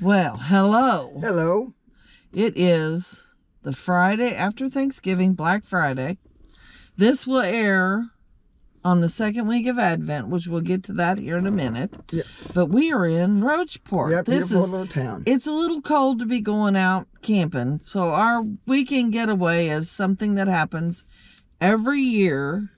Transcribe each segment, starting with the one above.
Well, hello. Hello. It is the Friday after Thanksgiving, Black Friday. This will air on the second week of Advent, which we'll get to that here in a minute. Yes. But we are in Rocheport. Yep, beautiful little town. It's a little cold to be going out camping, so our weekend getaway is something that happens every year,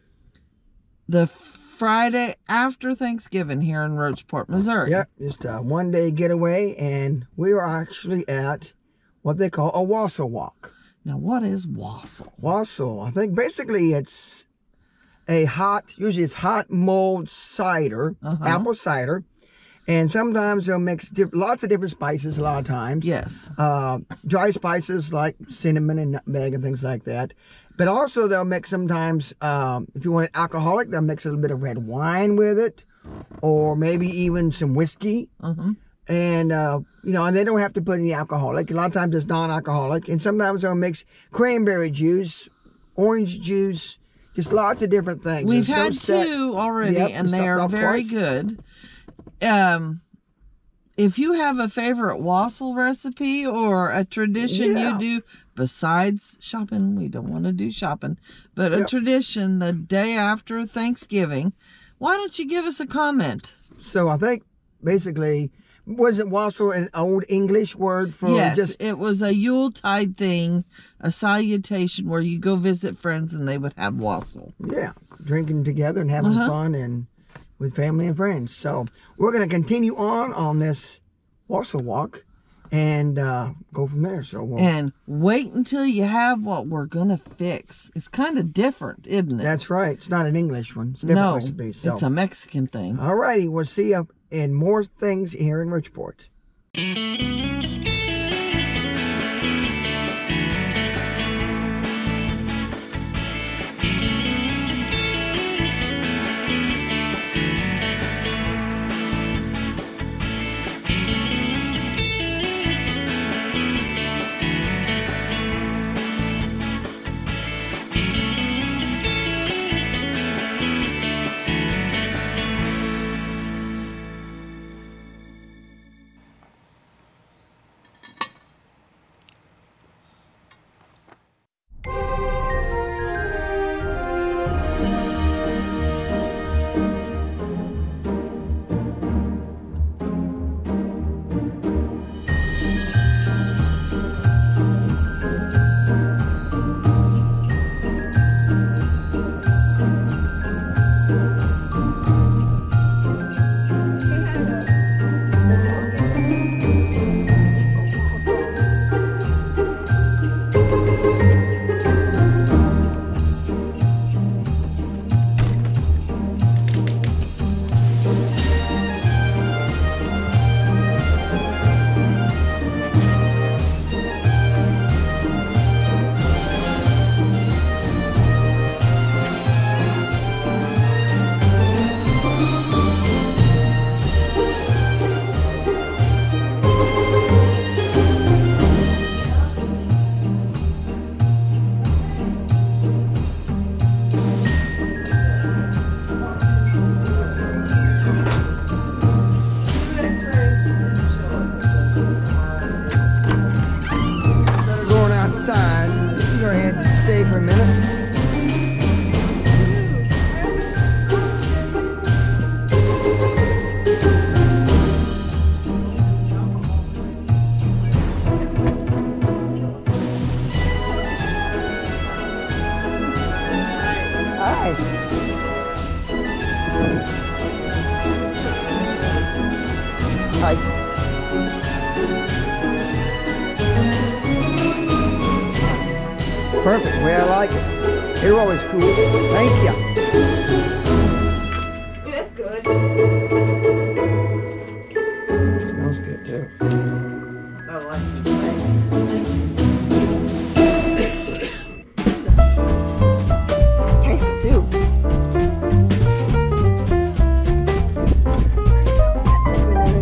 the Friday after Thanksgiving here in Rocheport, Missouri. Yep, just a one-day getaway, and we are actually at what they call a Wassail walk. Now, what is Wassail? Wassail, I think basically it's usually it's hot mulled cider, apple cider, and sometimes they'll mix lots of different spices a lot of times. Yes. Dry spices like cinnamon and nutmeg and things like that. But also they'll mix sometimes, if you want it alcoholic, they'll mix a little bit of red wine with it, or maybe even some whiskey. And, and they don't have to put any alcoholic. A lot of times it's non-alcoholic. And sometimes they'll mix cranberry juice, orange juice, just lots of different things. We've had two already, and they are very good. If you have a favorite Wassail recipe or a tradition you do, besides shopping, we don't want to do shopping, but a tradition the day after Thanksgiving, why don't you give us a comment? So I think basically, wasn't Wassail an old English word for it was a Yuletide thing, a salutation where you go visit friends and they would have Wassail. Yeah, drinking together and having fun and with family and friends. So we're going to continue on this Wassail walk and go from there. So and wait until you have what we're going to fix. It's kind of different, isn't it? That's right. It's not an English one. It's a different recipe. So. It's a Mexican thing. All righty. We'll see you in more things here in Rocheport. For a minute. Hi. Hi. Perfect, the way I like it. You're always cool. Thank you. Good. It smells good too. I like it. Taste it too.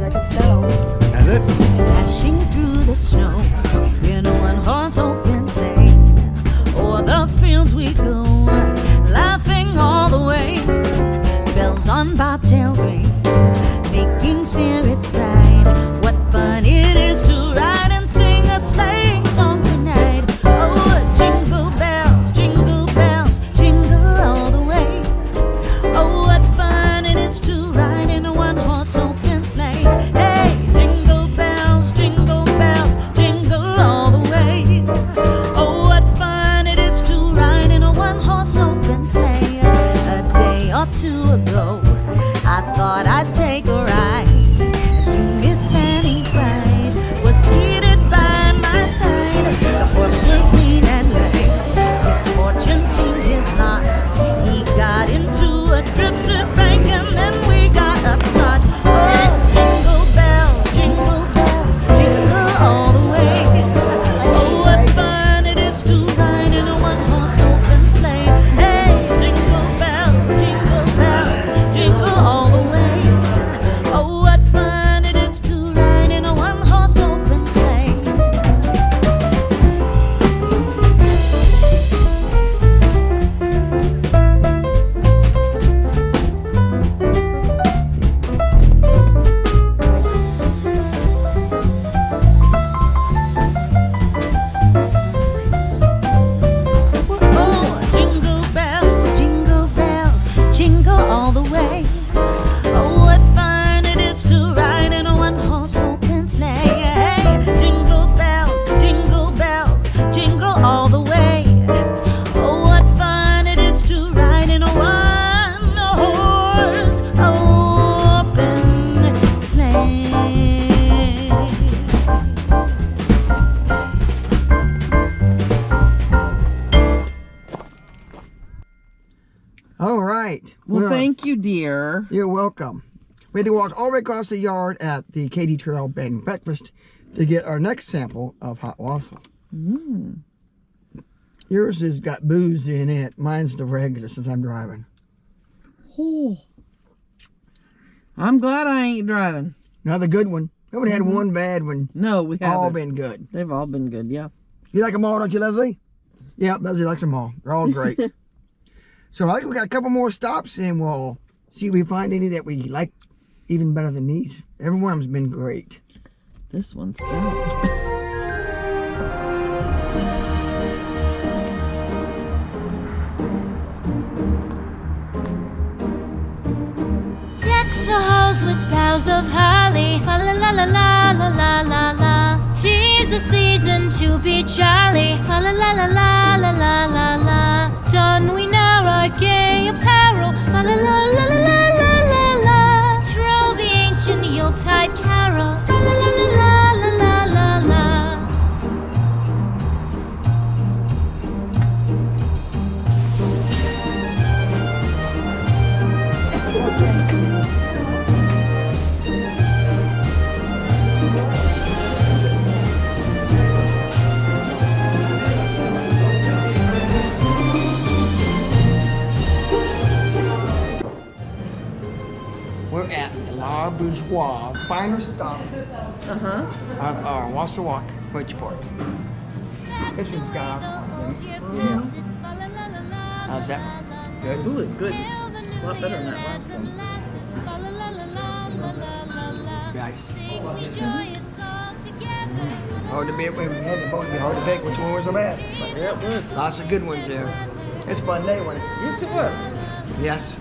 I can tell. Has it? Dashing through the snow in a one-horse open sleigh. O'er the fields we go, laughing all the way. Bells on bobtail ring, making spirits bright. What fun it is Well, thank you, dear. You're welcome. We had to walk all the way across the yard at the Katy Trail Bed and Breakfast to get our next sample of hot wassail. Mm. Yours has got booze in it. Mine's the regular since I'm driving. Oh. I'm glad I ain't driving. Another good one. We haven't had one bad one. No, we haven't. All been good. They've all been good, yeah. You like them all, don't you, Leslie? Yeah, Leslie likes them all. They're all great. So I think we got a couple more stops and we'll see if we find any that we like even better than these. Every one of them's been great. This one's stout. The halls with boughs of holly, fa la la la la la la la la. 'Tis the season to be jolly, fa la la la la la la la la. Don we now our gay apparel, fa la la la la la la la la. Troll the ancient Yuletide carol, fa la la la la la la la la. We're at La Bourgeois, final stop of our Wassail Walk, Rocheport. This one's got alcohol in it. How's that? Good? Ooh, it's good. A lot better than that last one. Nice. Hard to be, we had to both be hard to pick which one was the best. But Yeah, it was. lots of good ones there. It's a fun day, wasn't it? Yes, it was. Yes.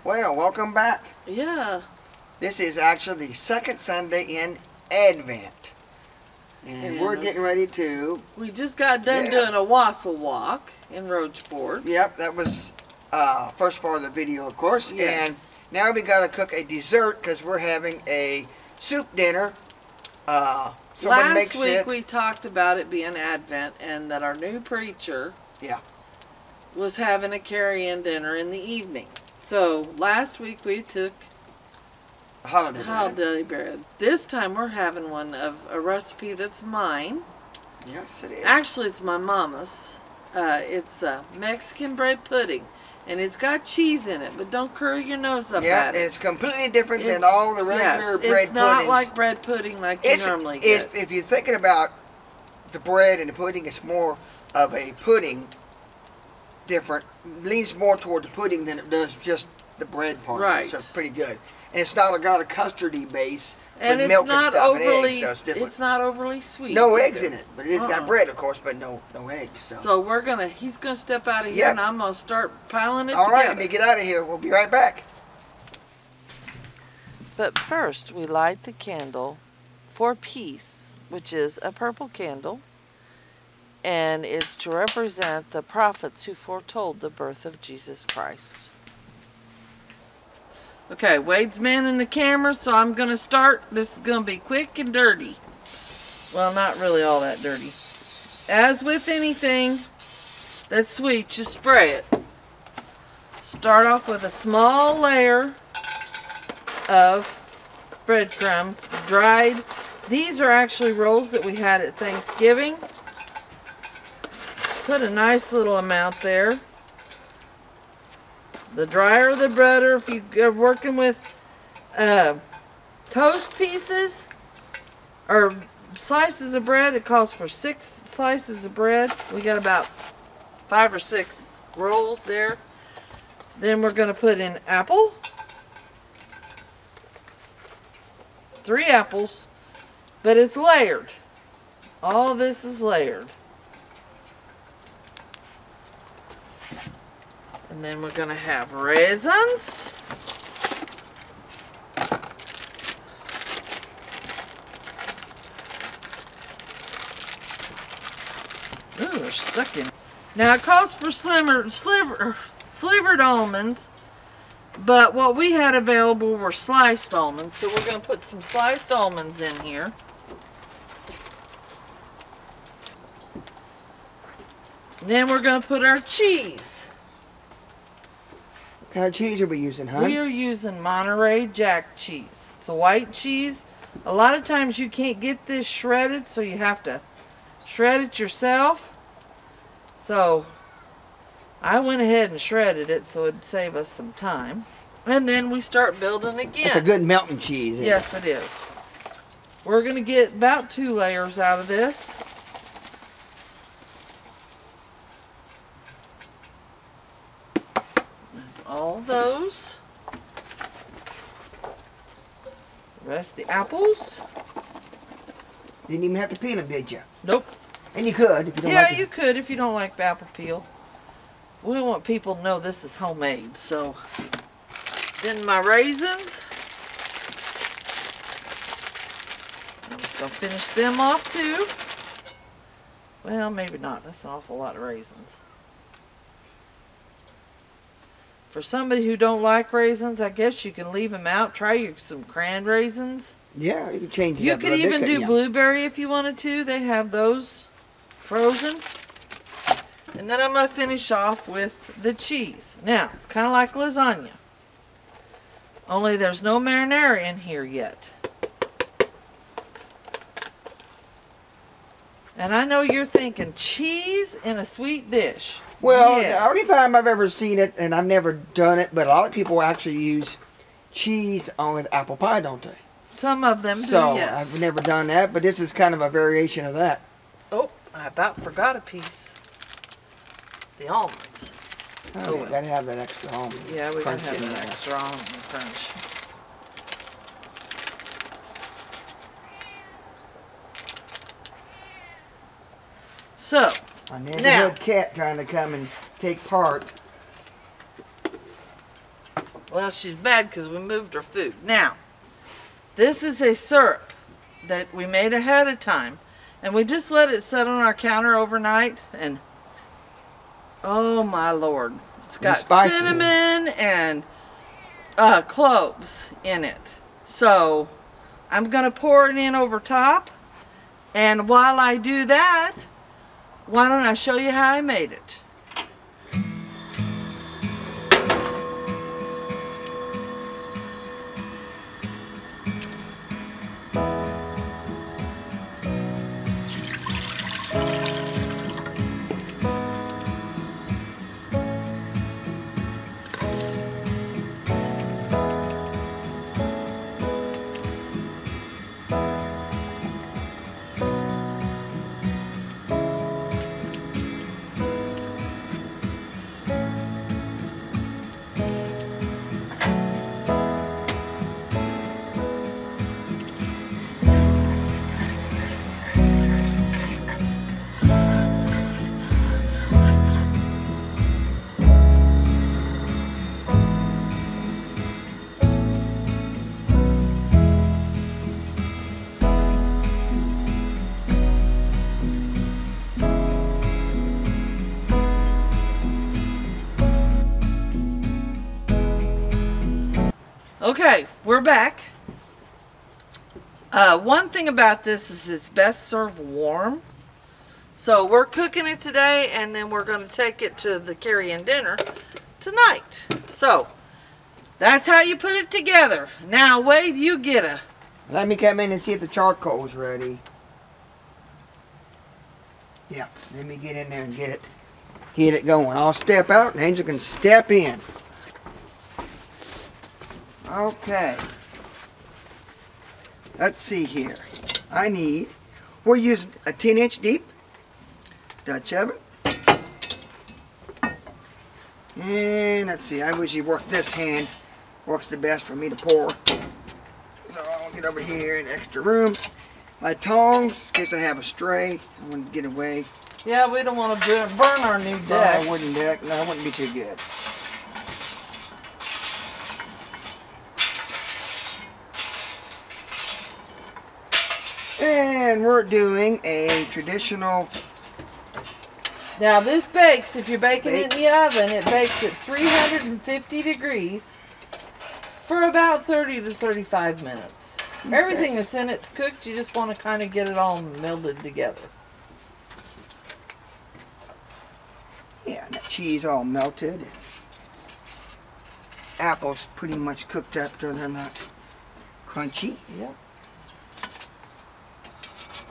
Well, welcome back. Yeah. This is actually the second Sunday in Advent. And we're getting ready to... We just got done doing a wassail walk in Rocheport. Yep, that was first part of the video, of course. Yes. And now we got to cook a dessert because we're having a soup dinner. Someone makes Last week it. we talked about it being Advent and that our new preacher Yeah. was having a carry-in dinner in the evening. So last week we took Holiday bread. holiday bread. This time we're having one of a recipe that's mine. Yes, it is. Actually, it's my mama's. It's Mexican bread pudding, and it's got cheese in it. But don't curl your nose up Yeah, at and it. it's completely different than all the regular bread It's not puddings. like bread pudding like you normally get. If you're thinking about the bread and the pudding, it's more of a pudding. Different, leans more toward the pudding than it does just the bread part. Right. So it's pretty good. And it's not got a custardy base And with it's milk not and stuff and overly. eggs, so it's different. It's not overly sweet. No either. eggs in it, but it has got bread, of course, but no eggs. So, So he's gonna step out of here, and I'm gonna start piling it all right, together. let me get out of here. We'll be right back. But first, we light the candle for peace, which is a purple candle, and it's to represent the prophets who foretold the birth of Jesus Christ. Okay, Wade's manning the camera, so I'm going to start. This is going to be quick and dirty. Well, not really all that dirty. As with anything that's sweet, just spray it. Start off with a small layer of breadcrumbs, dried. These are actually rolls that we had at Thanksgiving. Put a nice little amount there. The drier the better. If you're working with toast pieces or slices of bread, it calls for 6 slices of bread. We got about 5 or 6 rolls there. Then we're going to put in apple. 3 apples, but it's layered. All this is layered. And then we're going to have raisins. Ooh, they're stuck in. Now it calls for slivered almonds, but what we had available were sliced almonds, so we're going to put some sliced almonds in here. Then we're going to put our cheese. What kind of cheese are we using, huh? We are using Monterey Jack cheese. It's a white cheese. A lot of times you can't get this shredded, so you have to shred it yourself. So I went ahead and shredded it so it'd save us some time. And then we start building again. It's a good melting cheese. Isn't Yes, it is. We're going to get about 2 layers out of this. That's all those. The rest of the apples. Didn't even have to peel them, did you? Nope. And you could if you don't Yeah, like you could if you don't like the apple peel. We want people to know this is homemade, so. Then my raisins. I'm just going to finish them off too. Well, maybe not. That's an awful lot of raisins. For somebody who don't like raisins, I guess you can leave them out. Try some canned raisins. Yeah, you can change it You up a could little even bit, do couldn't ya? blueberry if you wanted to. They have those frozen. And then I'm going to finish off with the cheese. Now, it's kind of like lasagna. Only there's no marinara in here yet. And I know you're thinking, cheese in a sweet dish. Well, Yes. the only time I've ever seen it, and I've never done it, but a lot of people actually use cheese on with apple pie, don't they? Some of them do, So yes. I've never done that, but this is kind of a variation of that. Oh, I about forgot a piece. The almonds. Oh, well. gotta have that extra almond. Yeah, we gotta crunch have in an there. extra almond crunch. So, My Now. neighborhood cat trying to come and take part. well, she's mad because we moved her food. Now, this is a syrup that we made ahead of time, and we just let it sit on our counter overnight, and oh my Lord, it's got spicy. cinnamon and cloves in it. So, I'm going to pour it in over top, and while I do that, why don't I show you how I made it? Okay, we're back. One thing about this is it's best served warm. So we're cooking it today, and then we're going to take it to the carry-in dinner tonight. So that's how you put it together. Now, Wade, you get a... Let me come in and see if the charcoal's ready. Yeah, let me get in there and get it going. I'll step out and Angel can step in. Okay. Let's see here. We're using a 10-inch deep Dutch oven. And let's see, I usually work this hand. Works the best for me to pour. So I'll get over here in extra room. My tongs, in case I have a stray. I want to get away. Yeah, we don't want to burn our new deck. Wooden deck. No, that wouldn't be too good. And we're doing a traditional... Now this bakes, if you're baking it in the oven, it bakes at 350 degrees for about 30 to 35 minutes. Okay. Everything that's in it's cooked, you just want to kind of get it all melded together. Yeah, and that cheese all melted. apples pretty much cooked up so they're not crunchy. Yep.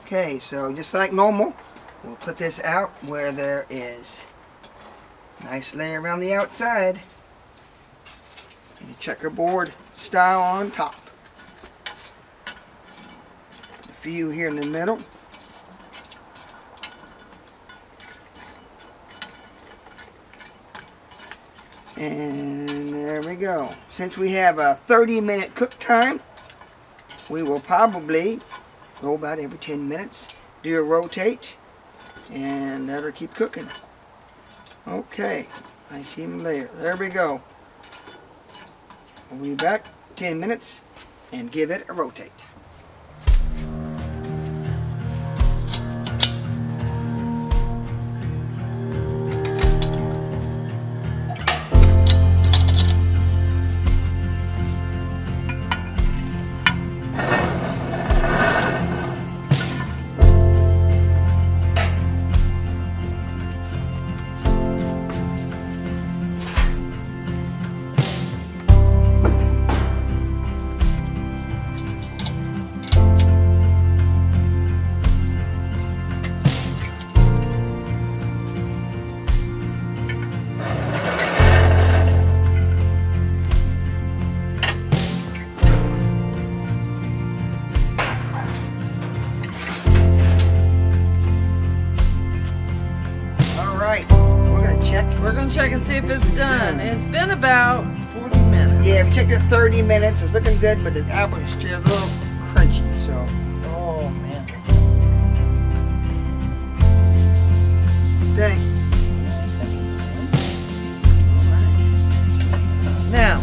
Okay, so just like normal, we'll put this out where there is a nice layer around the outside and a checkerboard style on top. A few here in the middle. And there we go. Since we have a 30-minute cook time, we will probably go about every 10 minutes, do a rotate, and let her keep cooking. Okay, nice even layer. There we go. We'll be back 10 minutes and give it a rotate. We're going to check and see if it's done. It's been about 40 minutes. Yeah, we checked it 30 minutes. It's looking good, but the apple is still a little crunchy, so. Oh, man. Dang. Now,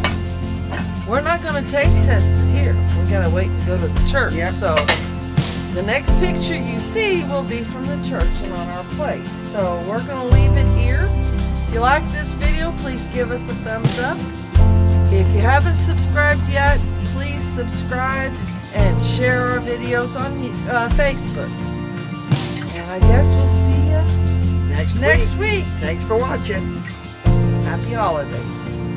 we're not going to taste test it here. We got to wait and go to the church. Yep. So, the next picture you see will be from the church and on our plate. So, we're going to leave it here. If you like this video, please give us a thumbs up. If you haven't subscribed yet, please subscribe and share our videos on Facebook. And I guess we'll see you next week. Thanks for watching. Happy holidays.